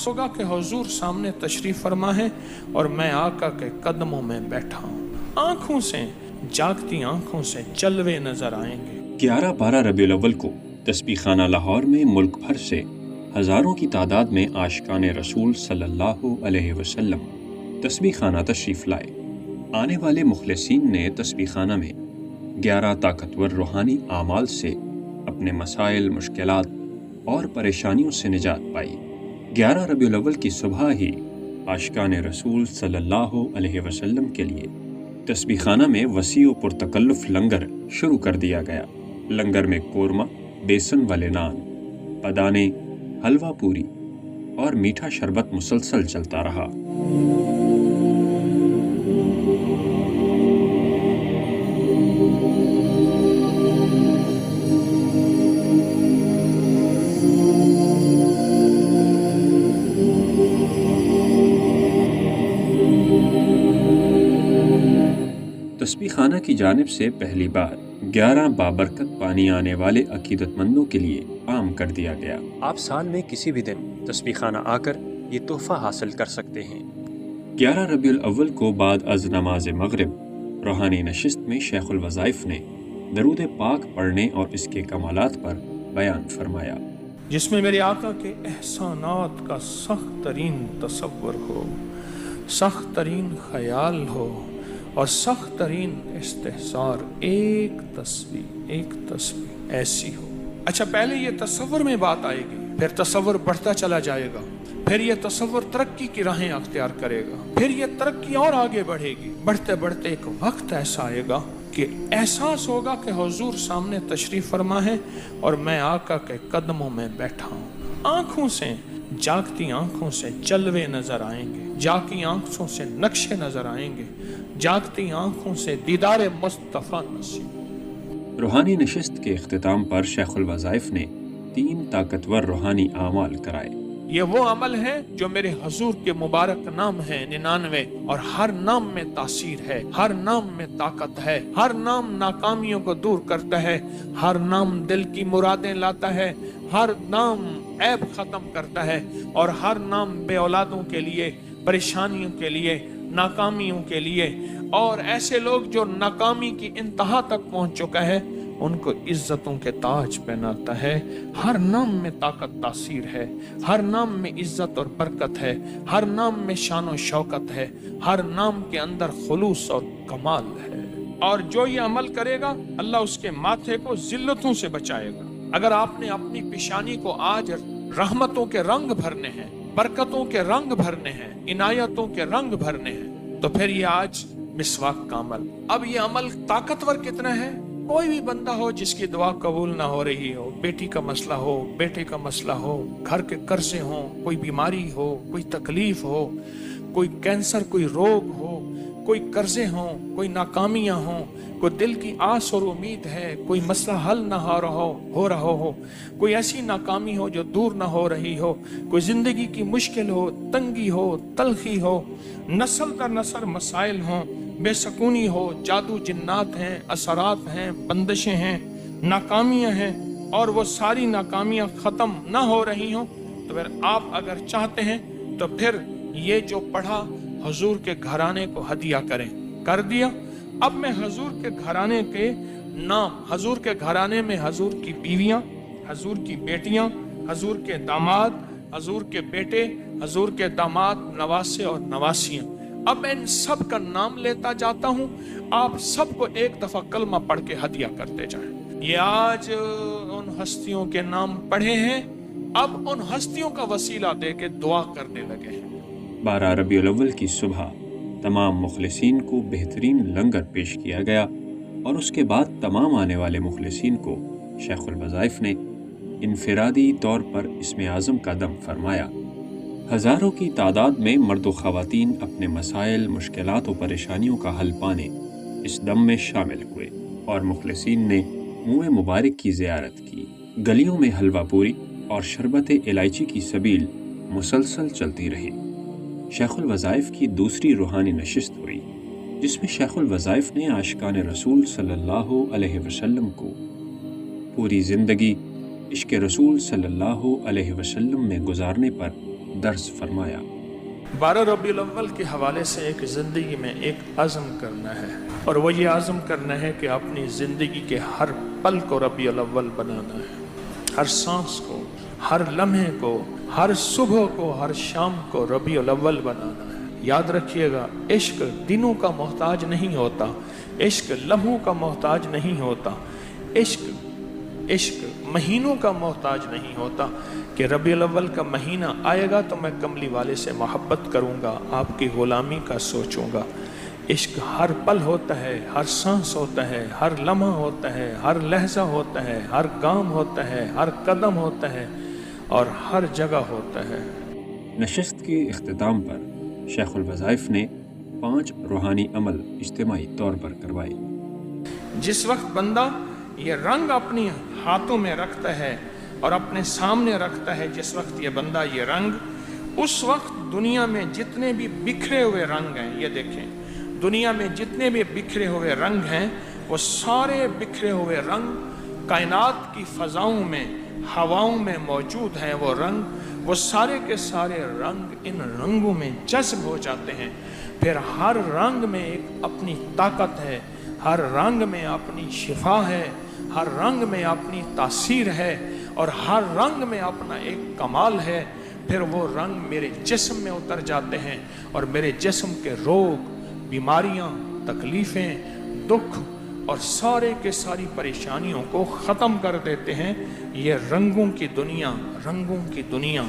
होगा कि हुजूर सामने तशरीफ फरमा है और मैं आका के कदमों में बैठा हूँ। आंखों से, जागती आंखों से जलवे नजर आएंगे। 11-12 रबीउल अव्वल को तस्बीह खाना लाहौर में मुल्क भर से हज़ारों की तादाद में आशिकान रसूल सल्लल्लाहु अलैहि वसल्लम तस्बीह खाना तशरीफ़ लाए। आने वाले मुखलिसीन ने तस्बीह खाना में 11 ताकतवर रूहानी आमाल से अपने मसाइल, मुश्किलात और परेशानियों से निजात पाई। 11 रबीउल अव्वल की सुबह ही आशिकान रसूल सल्लल्लाहु अलैहि वसल्लम के लिए तस्बीह खाना में वसी व पुरतकल्लुफ़ लंगर शुरू कर दिया गया। लंगर में कोरमा, बेसन वाले नान, पदाने, हलवा पूरी और मीठा शरबत मुसलसल चलता रहा। तस्बीह खाना की जानिब से पहली बार 11 बाबरकत पानी आने वाले अकीदतमंदों के लिए आम कर दिया गया। आप साल में किसी भी दिन तस्बीह खाना आकर ये तोहफा हासिल कर सकते हैं। 11 रबीउल अव्वल को बाद अज़ नमाज मगरिब रूहानी नशिस्त में शेखुल वज़ाइफ ने दरूद पाक पढ़ने और इसके कमालात पर बयान फरमाया, जिसमें मेरे आका के एहसानात का सख्त तरीन तसव्वुर हो, सख्त तरीन ख्याल हो और सख्त तरीन इस्तेहसार। एक तस्बीह ऐसी हो। अच्छा, पहले ये तसव्वुर में बात आएगी, फिर तसव्वुर बढ़ता चला जाएगा, फिर ये तसव्वुर तरक्की की राहें अख्तियार करेगा, फिर ये तरक्की और आगे बढ़ेगी। बढ़ते बढ़ते एक वक्त ऐसा आएगा कि एहसास होगा कि हुजूर सामने तशरीफ फरमा है और मैं आका के कदमों में बैठा हूँ। आंखों से, जागती आंखों से जलवे नजर आएंगे, जागती आंखों से नक्शे नजर आएंगे, जागती आंखों से दीदार मुस्तफा नसीब। रूहानी नशिस्त के इख्तिताम पर शेखुल वज़ाइफ ने 3 ताकतवर रूहानी आमाल कराए। ये वो अमल है जो मेरे हुजूर के मुबारक नाम है 99 और हर नाम में तासीर है, हर नाम में ताकत है, हर नाम नाकामियों को दूर करता है, हर नाम दिल की मुरादें लाता है, हर नाम ऐब खत्म करता है और हर नाम बे औलादों के लिए, परेशानियों के लिए, नाकामियों के लिए और ऐसे लोग जो नाकामी की इंतहा तक पहुंच चुका है उनको इज्जतों के ताज पहनाता है। हर नाम में ताकत तासीर है, हर नाम में इज्जत और बरकत है, हर नाम में शान और शौकत है, हर नाम के अंदर खुलूस और कमाल है। और जो ये अमल करेगा अल्लाह उसके माथे को जिल्लतों से बचाएगा। अगर आपने अपनी पेशानी को आज रहमतों के रंग भरने हैं, बरकतों के रंग भरने हैं, इनायतों के रंग भरने हैं, तो फिर ये आज मिसवाक का अमल। अब ये अमल ताकतवर कितना है? कोई भी बंदा हो जिसकी दुआ कबूल ना हो रही हो, बेटी का मसला हो, बेटे का मसला हो, घर के कर्जे हो, कोई बीमारी हो, कोई तकलीफ हो, कोई कैंसर, कोई रोग हो, कोई कर्जे हो, कोई नाकामियां हो, कोई दिल की आस और उम्मीद है, कोई मसला हल ना हो रहा हो, कोई ऐसी नाकामी हो जो दूर ना हो रही हो, कोई जिंदगी की मुश्किल हो, तंगी हो, तलखी हो, नस्ल दर नस्ल मसाइल हो, बेसकूनी हो, जादू जिन्नात हैं, असरात हैं, बंदिशें हैं, नाकामियां हैं और वो सारी नाकामियां ख़त्म ना हो रही हों, तो फिर आप अगर चाहते हैं तो फिर ये जो पढ़ा हुजूर के घराने को हदिया करें। कर दिया। अब मैं हुजूर के घराने के नाम, हुजूर के घराने में हुजूर की बीवियां, हुजूर की बेटियां, हुजूर के दामाद, हुजूर के बेटे, हुजूर के दामाद, नवासे और नवासियां, अब मैं इन सब का नाम लेता जाता हूं। आप सबको एक दफा कलमा पढ़ के हदिया करते जाएं। ये आज उन हस्तियों के नाम पढ़े हैं, अब उन हस्तियों का वसीला दे के दुआ करने लगे हैं। 12 रबीउल अव्वल की सुबह तमाम मुखलिसीन को बेहतरीन लंगर पेश किया गया और उसके बाद तमाम आने वाले मुखलिसीन को शेखुल वज़ाइफ ने इनफरादी तौर पर इसमें आज़म का दम फरमाया। हज़ारों की तादाद में मर्द व ख़वातीन अपने मसाइल, मुश्किलात व परेशानियों का हल पाने इस दम में शामिल हुए और मुखलिसीन ने मुँह मुबारक की ज़ियारत की। गलियों में हलवा पूरी और शरबत इलायची की सबील मुसलसल चलती रही। शेखुल वज़ाइफ की दूसरी रूहानी नशिस्त हुई, जिसमें शेखुल वज़ाइफ ने आशिकान रसूल सल्लल्लाहु अलैहि वसल्लम को पूरी ज़िंदगी इश्क़ रसूल सल्लल्लाहु अलैहि वसल्लम में गुजारने पर درس فرمایا۔ 12 ربیع الاول کے حوالے سے ایک زندگی میں ایک عزم کرنا ہے، اور وہ یہ عزم کرنا ہے کہ اپنی زندگی کے ہر پل کو ربیع الاول بنانا ہے، ہر سانس کو، ہر لمحے کو، ہر صبح کو، ہر شام کو ربیع الاول بنانا ہے۔ یاد رکھیے گا، عشق دنوں کا محتاج نہیں ہوتا، عشق لمحوں کا محتاج نہیں ہوتا، عشق مہینوں کا محتاج نہیں ہوتا کہ ربیع الاول کا مہینہ آئے گا تو میں کملی والے سے محبت کروں گا، آپ کی غلامی کا سوچوں گا۔ عشق ہر پل ہوتا ہے، ہر سانس ہوتا ہے، ہر لمحہ ہوتا ہے، ہر لحظہ ہوتا ہے، ہر گام ہوتا ہے، ہر قدم ہوتا ہے اور ہر جگہ ہوتا ہے۔ نشست کے اختتام پر شیخ الوظائف نے 5 روحانی عمل اجتماعی طور پر کروائے۔ جس وقت بندہ یہ رنگ اپنی ہاتھوں میں رکھتا ہے اور اپنے سامنے رکھتا ہے، جس وقت یہ بندہ یہ رنگ، اس وقت دنیا میں جتنے بھی بکھرے ہوئے رنگ ہیں، یہ دیکھیں دنیا میں جتنے بھی بکھرے ہوئے رنگ ہیں، وہ سارے بکھرے ہوئے رنگ کائنات کی فضاؤں میں، ہواؤں میں موجود ہیں۔ وہ رنگ، وہ سارے کے سارے رنگ ان رنگوں میں جذب ہو جاتے ہیں۔ پھر ہر رنگ میں ایک اپنی طاقت ہے، ہر رنگ میں اپنی شفا ہے، ہر رنگ میں اپنی تاثیر ہے، اور ہر رنگ میں اپنا ایک کمال ہے۔ پھر وہ رنگ میرے جسم میں اتر جاتے ہیں اور میرے جسم کے روگ، بیماریاں، تکلیفیں، دکھ اور سارے کے ساری پریشانیوں کو ختم کر دیتے ہیں۔ یہ رنگوں کی دنیا، رنگوں کی دنیا،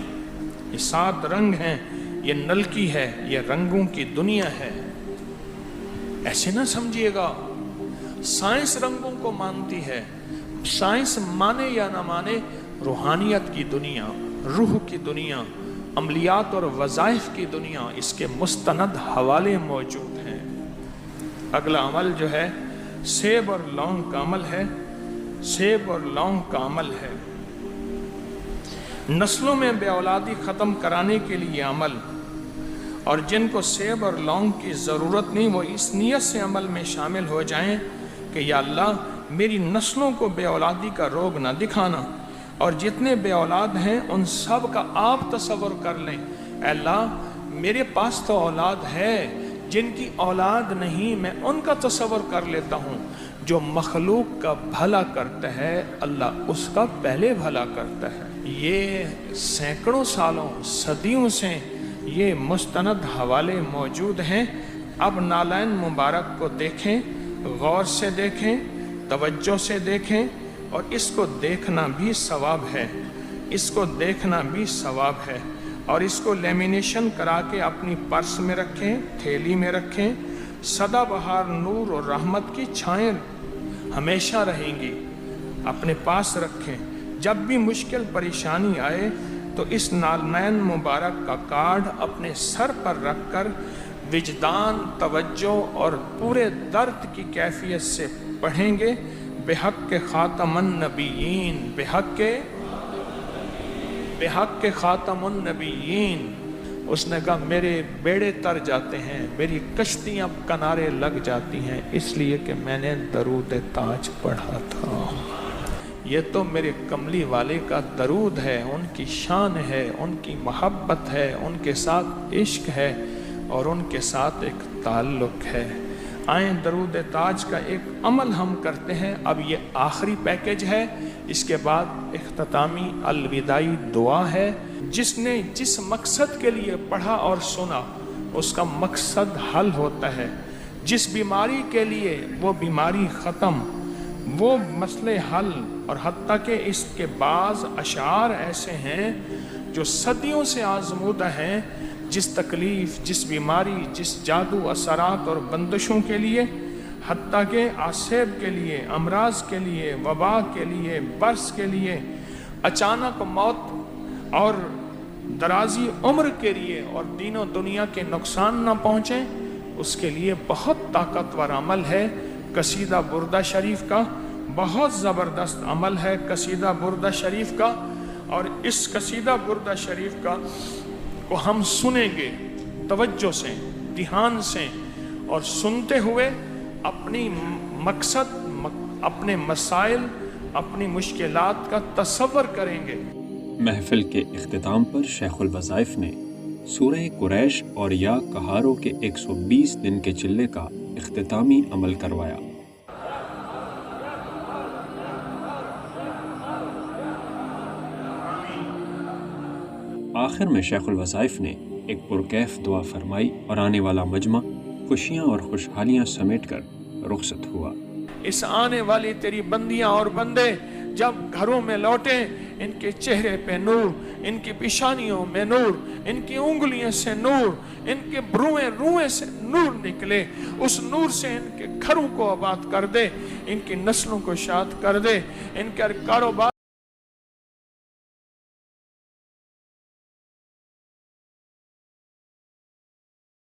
یہ 7 رنگ ہیں، یہ نلکی ہے، یہ رنگوں کی دنیا ہے۔ ایسے نہ سمجھیے گا سائنس رنگوں کو مانتی ہے، سائنس مانے یا نہ مانے، روحانیت کی دنیا، روح کی دنیا، عملیات اور وظائف کی دنیا، اس کے مستند حوالے موجود ہیں۔ اگلا عمل جو ہے سیب اور لونگ کا عمل ہے، سیب اور لونگ کا عمل ہے۔ نسلوں میں بے اولادی ختم کرانے کے لیے عمل، اور جن کو سیب اور لونگ کی ضرورت نہیں، وہ اس نیت سے عمل میں شامل ہو جائیں کہ یا اللہ میری نسلوں کو بے اولادی کا روگ نہ دکھانا، اور جتنے بے اولاد ہیں ان سب کا آپ تصور کر لیں۔ اے اللہ میرے پاس تو اولاد ہے، جن کی اولاد نہیں میں ان کا تصور کر لیتا ہوں۔ جو مخلوق کا بھلا کرتا ہے اللہ اس کا پہلے بھلا کرتا ہے۔ یہ سینکڑوں سالوں، صدیوں سے یہ مستند حوالے موجود ہیں۔ اب نالین مبارک کو دیکھیں، غور سے دیکھیں، توجہ سے دیکھیں، اور اس کو دیکھنا بھی ثواب ہے، اس کو دیکھنا بھی ثواب ہے، اور اس کو لیمینیشن کرا کے اپنی پرس میں رکھیں، تھیلی میں رکھیں۔ سدا بہار نور اور رحمت کی چھائیں ہمیشہ رہیں گی، اپنے پاس رکھیں۔ جب بھی مشکل پریشانی آئے تو اس نالین مبارک کا کارڈ اپنے سر پر رکھ کر وجدان، توجہ اور پورے درد کی کیفیت سے پڑھیں گے۔ بحق کے خاتم النبیین، بحق کے خاتم النبیین۔ اس نے کہا میرے بیڑے تر جاتے ہیں، میری کشتیاں کنارے لگ جاتی ہیں، اس لیے کہ میں نے درود تاج پڑھا تھا۔ یہ تو میرے کملی والے کا درود ہے، ان کی شان ہے، ان کی محبت ہے، ان کے ساتھ عشق ہے اور ان کے ساتھ ایک تعلق ہے۔ آئیں درود تاج کا ایک عمل ہم کرتے ہیں۔ اب یہ آخری پیکج ہے، اس کے بعد اختتامی الوداعی دعا ہے۔ جس نے جس مقصد کے لیے پڑھا اور سنا اس کا مقصد حل ہوتا ہے، جس بیماری کے لیے وہ بیماری ختم، وہ مسئلے حل، اور حتیٰ کہ اس کے بعض اشعار ایسے ہیں جو صدیوں سے آزمودہ ہیں۔ جس تکلیف، جس بیماری، جس جادو اثرات اور بندشوں کے لیے، حتیٰ کہ آسیب کے لیے، امراض کے لیے، وبا کے لیے، برس کے لیے، اچانک موت اور درازی عمر کے لیے، اور دین و دنیا کے نقصان نہ پہنچیں، اس کے لیے بہت طاقتور عمل ہے قصیدہ بردہ شریف کا۔ بہت زبردست عمل ہے قصیدہ بردہ شریف کا، اور اس قصیدہ بردہ شریف کا کو ہم سنیں گے توجہ سے، دھیان سے، اور سنتے ہوئے اپنی مقصد، اپنے مسائل، اپنی مشکلات کا تصور کریں گے۔ محفل کے اختتام پر شیخ الوظائف نے سورہ قریش اور یا کہاروں کے 120 دن کے چلے کا اختتامی عمل کروایا۔ آخر میں شیخ الوظائف نے ایک پرکیف دعا فرمائی اور آنے والا مجمع خوشیاں اور خوشحالیاں سمیٹ کر رخصت ہوا۔ اس آنے والی تیری بندیاں اور بندے جب گھروں میں لوٹیں، ان کے چہرے پہ نور، ان کی پیشانیوں میں نور، ان کی انگلیوں سے نور، ان کے روئیں سے نور نکلے، اس نور سے ان کے گھروں کو آباد کر دے، ان کی نسلوں کو شاد کر دے، ان کے کاروبار